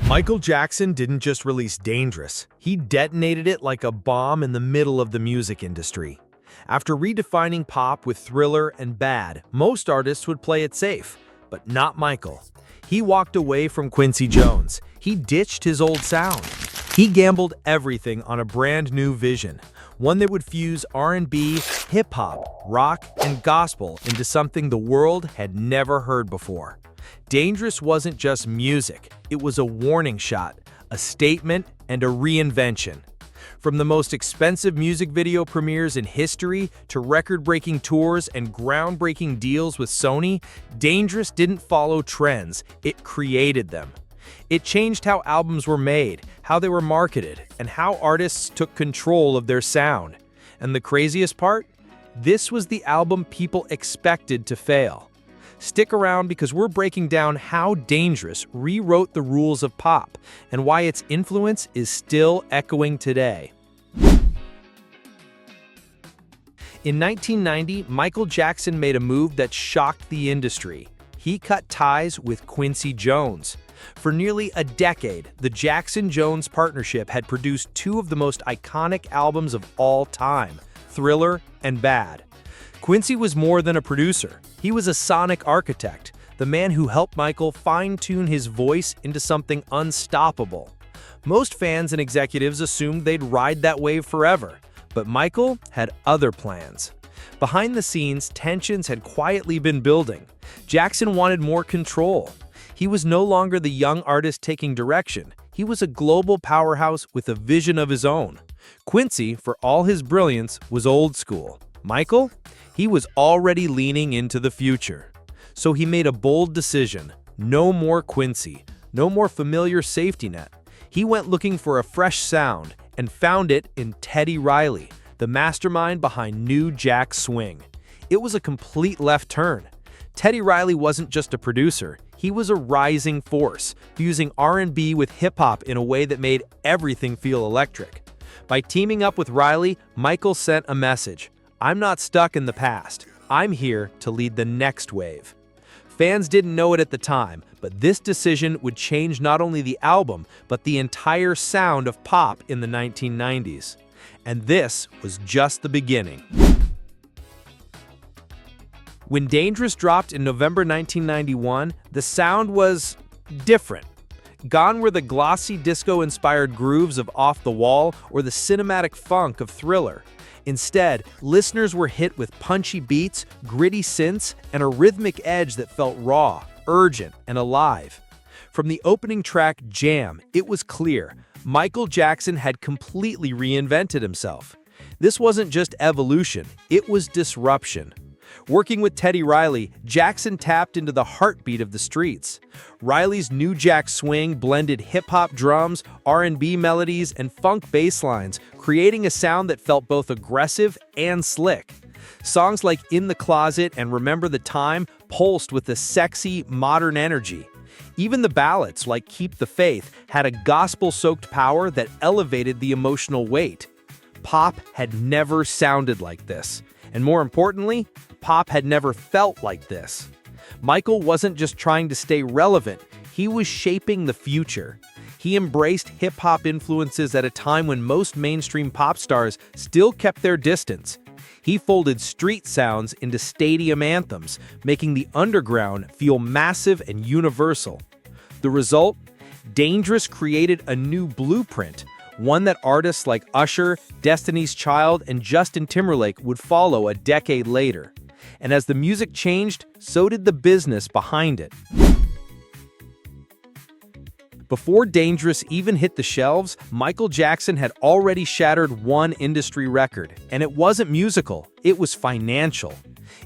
Michael Jackson didn't just release Dangerous, he detonated it like a bomb in the middle of the music industry. After redefining pop with Thriller and Bad, most artists would play it safe, but not Michael. He walked away from Quincy Jones. He ditched his old sound. He gambled everything on a brand new vision, one that would fuse R&B, hip-hop, rock, and gospel into something the world had never heard before. Dangerous wasn't just music, it was a warning shot, a statement, and a reinvention. From the most expensive music video premieres in history to record-breaking tours and groundbreaking deals with Sony, Dangerous didn't follow trends, it created them. It changed how albums were made, how they were marketed, and how artists took control of their sound. And the craziest part? This was the album people expected to fail. Stick around because we're breaking down how Dangerous rewrote the rules of pop and why its influence is still echoing today. In 1990, Michael Jackson made a move that shocked the industry. He cut ties with Quincy Jones. For nearly a decade, the Jackson-Jones partnership had produced two of the most iconic albums of all time, Thriller and Bad. Quincy was more than a producer. He was a sonic architect, the man who helped Michael fine-tune his voice into something unstoppable. Most fans and executives assumed they'd ride that wave forever, but Michael had other plans. Behind the scenes, tensions had quietly been building. Jackson wanted more control. He was no longer the young artist taking direction. He was a global powerhouse with a vision of his own. Quincy, for all his brilliance, was old school. Michael? He was already leaning into the future. So he made a bold decision. No more Quincy. No more familiar safety net. He went looking for a fresh sound and found it in Teddy Riley, the mastermind behind New Jack Swing. It was a complete left turn. Teddy Riley wasn't just a producer. He was a rising force, fusing R&B with hip-hop in a way that made everything feel electric. By teaming up with Riley, Michael sent a message. I'm not stuck in the past. I'm here to lead the next wave. Fans didn't know it at the time, but this decision would change not only the album, but the entire sound of pop in the 1990s. And this was just the beginning. When Dangerous dropped in November 1991, the sound was different. Gone were the glossy disco-inspired grooves of Off the Wall or the cinematic funk of Thriller. Instead, listeners were hit with punchy beats, gritty synths, and a rhythmic edge that felt raw, urgent, and alive. From the opening track, Jam, it was clear Michael Jackson had completely reinvented himself. This wasn't just evolution, it was disruption. Working with Teddy Riley, Jackson tapped into the heartbeat of the streets. Riley's New Jack Swing blended hip-hop drums, R&B melodies, and funk bass lines, creating a sound that felt both aggressive and slick. Songs like In the Closet and Remember the Time pulsed with a sexy, modern energy. Even the ballads, like Keep the Faith, had a gospel-soaked power that elevated the emotional weight. Pop had never sounded like this. And more importantly, pop had never felt like this. Michael wasn't just trying to stay relevant, he was shaping the future. He embraced hip-hop influences at a time when most mainstream pop stars still kept their distance. He folded street sounds into stadium anthems, making the underground feel massive and universal. The result? Dangerous created a new blueprint, one that artists like Usher, Destiny's Child, and Justin Timberlake would follow a decade later. And as the music changed, so did the business behind it. Before Dangerous even hit the shelves, Michael Jackson had already shattered one industry record, and it wasn't musical, it was financial.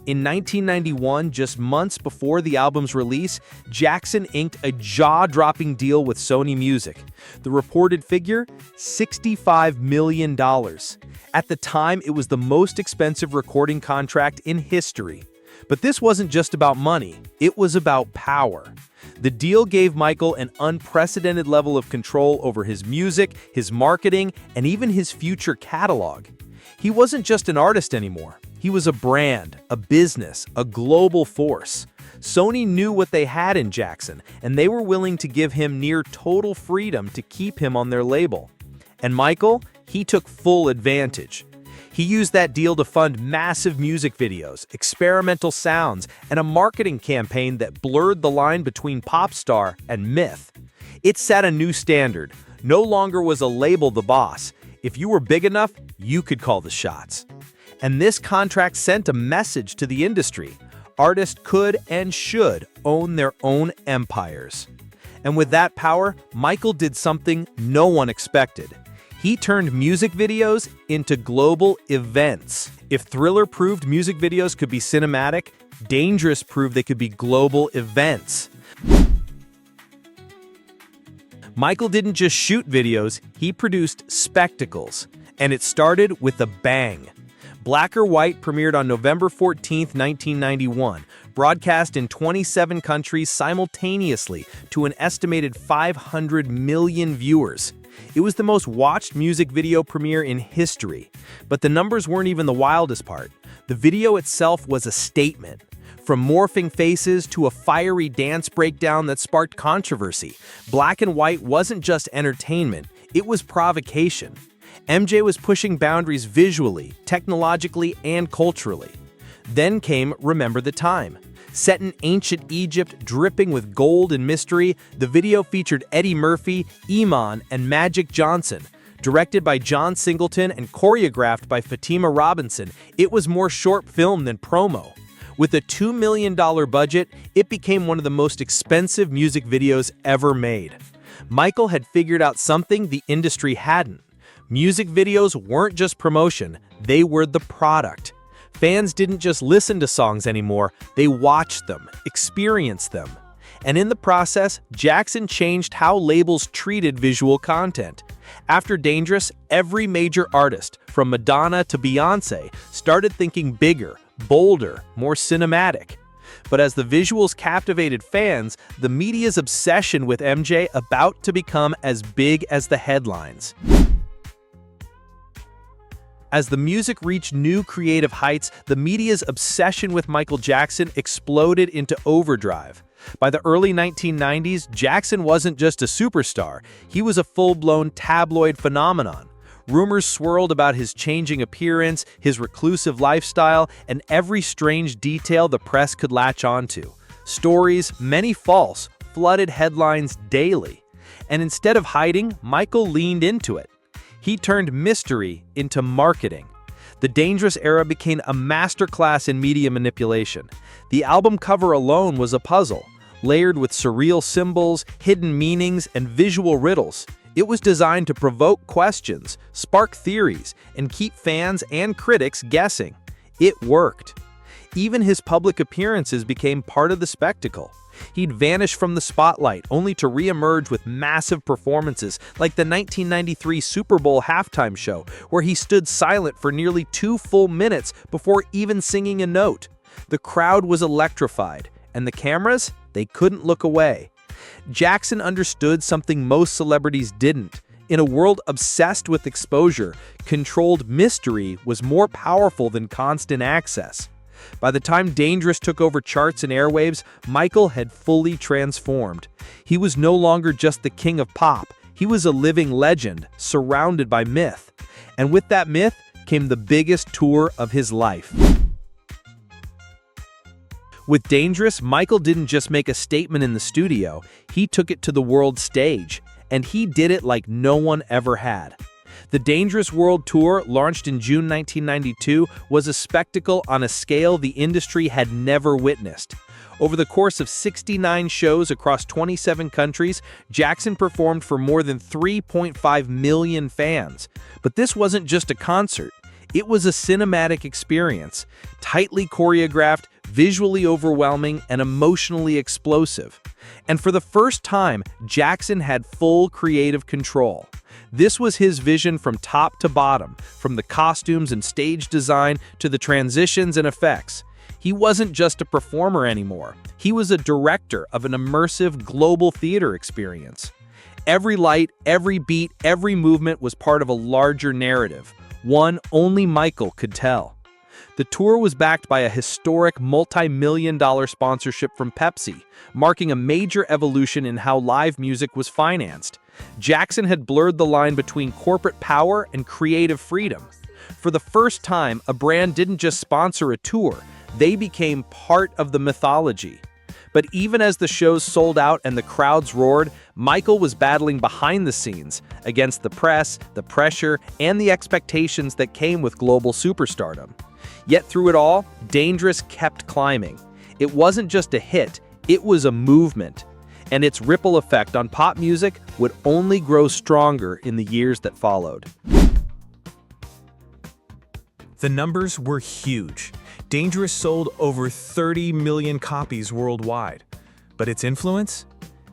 In 1991, just months before the album's release, Jackson inked a jaw-dropping deal with Sony Music. The reported figure? $65 million. At the time, it was the most expensive recording contract in history. But this wasn't just about money, it was about power. The deal gave Michael an unprecedented level of control over his music, his marketing, and even his future catalog. He wasn't just an artist anymore. He was a brand, a business, a global force. Sony knew what they had in Jackson, and they were willing to give him near total freedom to keep him on their label. And Michael, he took full advantage. He used that deal to fund massive music videos, experimental sounds, and a marketing campaign that blurred the line between pop star and myth. It set a new standard. No longer was a label the boss. If you were big enough, you could call the shots. And this contract sent a message to the industry. Artists could and should own their own empires. And with that power, Michael did something no one expected. He turned music videos into global events. If Thriller proved music videos could be cinematic, Dangerous proved they could be global events. Michael didn't just shoot videos, he produced spectacles. And it started with a bang. Black or White premiered on November 14, 1991, broadcast in 27 countries simultaneously to an estimated 500 million viewers. It was the most watched music video premiere in history. But the numbers weren't even the wildest part. The video itself was a statement. From morphing faces to a fiery dance breakdown that sparked controversy, Black and White wasn't just entertainment, it was provocation. MJ was pushing boundaries visually, technologically, and culturally. Then came Remember the Time. Set in ancient Egypt, dripping with gold and mystery, the video featured Eddie Murphy, Iman, and Magic Johnson. Directed by John Singleton and choreographed by Fatima Robinson, it was more short film than promo. With a $2 million budget, it became one of the most expensive music videos ever made. Michael had figured out something the industry hadn't. Music videos weren't just promotion, they were the product. Fans didn't just listen to songs anymore, they watched them, experienced them. And in the process, Jackson changed how labels treated visual content. After Dangerous, every major artist, from Madonna to Beyoncé, started thinking bigger, bolder, more cinematic. But as the visuals captivated fans, the media's obsession with MJ about to become as big as the headlines. As the music reached new creative heights, the media's obsession with Michael Jackson exploded into overdrive. By the early 1990s, Jackson wasn't just a superstar, he was a full-blown tabloid phenomenon. Rumors swirled about his changing appearance, his reclusive lifestyle, and every strange detail the press could latch onto. Stories, many false, flooded headlines daily. And instead of hiding, Michael leaned into it. He turned mystery into marketing. The Dangerous Era became a masterclass in media manipulation. The album cover alone was a puzzle, layered with surreal symbols, hidden meanings, and visual riddles. It was designed to provoke questions, spark theories, and keep fans and critics guessing. It worked. Even his public appearances became part of the spectacle. He'd vanish from the spotlight, only to re-emerge with massive performances like the 1993 Super Bowl halftime show, where he stood silent for nearly 2 full minutes before even singing a note. The crowd was electrified, and the cameras, they couldn't look away. Jackson understood something most celebrities didn't. In a world obsessed with exposure, controlled mystery was more powerful than constant access. By the time Dangerous took over charts and airwaves, Michael had fully transformed. He was no longer just the king of pop. He was a living legend, surrounded by myth. And with that myth came the biggest tour of his life. With Dangerous, Michael didn't just make a statement in the studio, he took it to the world stage. And he did it like no one ever had. The Dangerous World Tour, launched in June 1992, was a spectacle on a scale the industry had never witnessed. Over the course of 69 shows across 27 countries, Jackson performed for more than 3.5 million fans. But this wasn't just a concert. It was a cinematic experience, tightly choreographed, visually overwhelming, and emotionally explosive. And for the first time, Jackson had full creative control. This was his vision from top to bottom, from the costumes and stage design to the transitions and effects. He wasn't just a performer anymore. He was a director of an immersive global theater experience. Every light, every beat, every movement was part of a larger narrative, one only Michael could tell. The tour was backed by a historic multi-million-dollar sponsorship from Pepsi, marking a major evolution in how live music was financed. Jackson had blurred the line between corporate power and creative freedom. For the first time, a brand didn't just sponsor a tour, they became part of the mythology. But even as the shows sold out and the crowds roared, Michael was battling behind the scenes against the press, the pressure, and the expectations that came with global superstardom. Yet through it all, Dangerous kept climbing. It wasn't just a hit, it was a movement. And its ripple effect on pop music would only grow stronger in the years that followed. The numbers were huge. Dangerous sold over 30 million copies worldwide. But its influence?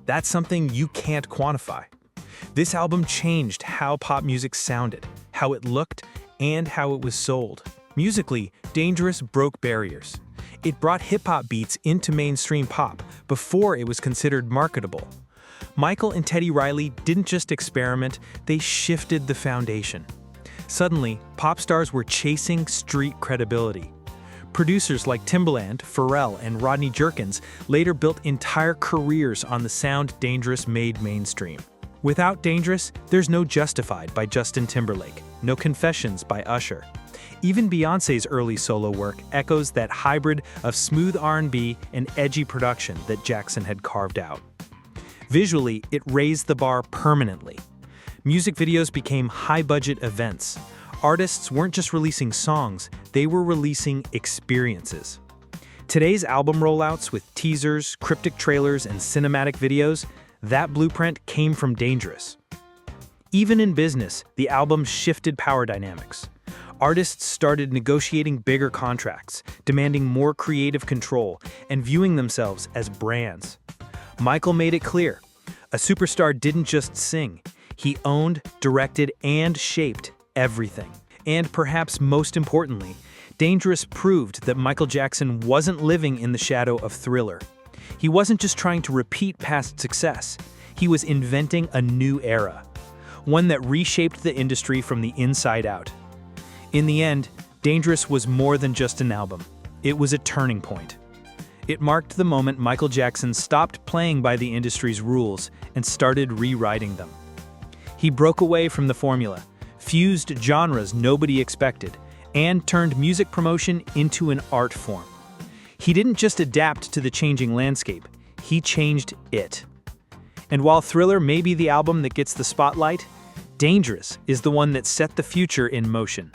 That's something you can't quantify. This album changed how pop music sounded, how it looked, and how it was sold. Musically, Dangerous broke barriers. It brought hip-hop beats into mainstream pop before it was considered marketable. Michael and Teddy Riley didn't just experiment, they shifted the foundation. Suddenly, pop stars were chasing street credibility. Producers like Timbaland, Pharrell, and Rodney Jerkins later built entire careers on the sound Dangerous made mainstream. Without Dangerous, there's no Justified by Justin Timberlake, no Confessions by Usher. Even Beyoncé's early solo work echoes that hybrid of smooth R&B and edgy production that Jackson had carved out. Visually, it raised the bar permanently. Music videos became high-budget events. Artists weren't just releasing songs, they were releasing experiences. Today's album rollouts with teasers, cryptic trailers, and cinematic videos, that blueprint came from Dangerous. Even in business, the album shifted power dynamics. Artists started negotiating bigger contracts, demanding more creative control, and viewing themselves as brands. Michael made it clear, a superstar didn't just sing, he owned, directed, and shaped everything. And perhaps most importantly, Dangerous proved that Michael Jackson wasn't living in the shadow of Thriller. He wasn't just trying to repeat past success, he was inventing a new era, one that reshaped the industry from the inside out. In the end, Dangerous was more than just an album. It was a turning point. It marked the moment Michael Jackson stopped playing by the industry's rules and started rewriting them. He broke away from the formula, fused genres nobody expected, and turned music promotion into an art form. He didn't just adapt to the changing landscape, he changed it. And while Thriller may be the album that gets the spotlight, Dangerous is the one that set the future in motion.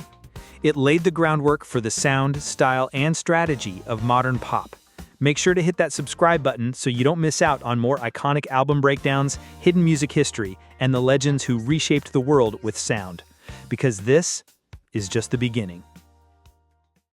It laid the groundwork for the sound, style, and strategy of modern pop. Make sure to hit that subscribe button so you don't miss out on more iconic album breakdowns, hidden music history, and the legends who reshaped the world with sound. Because this is just the beginning.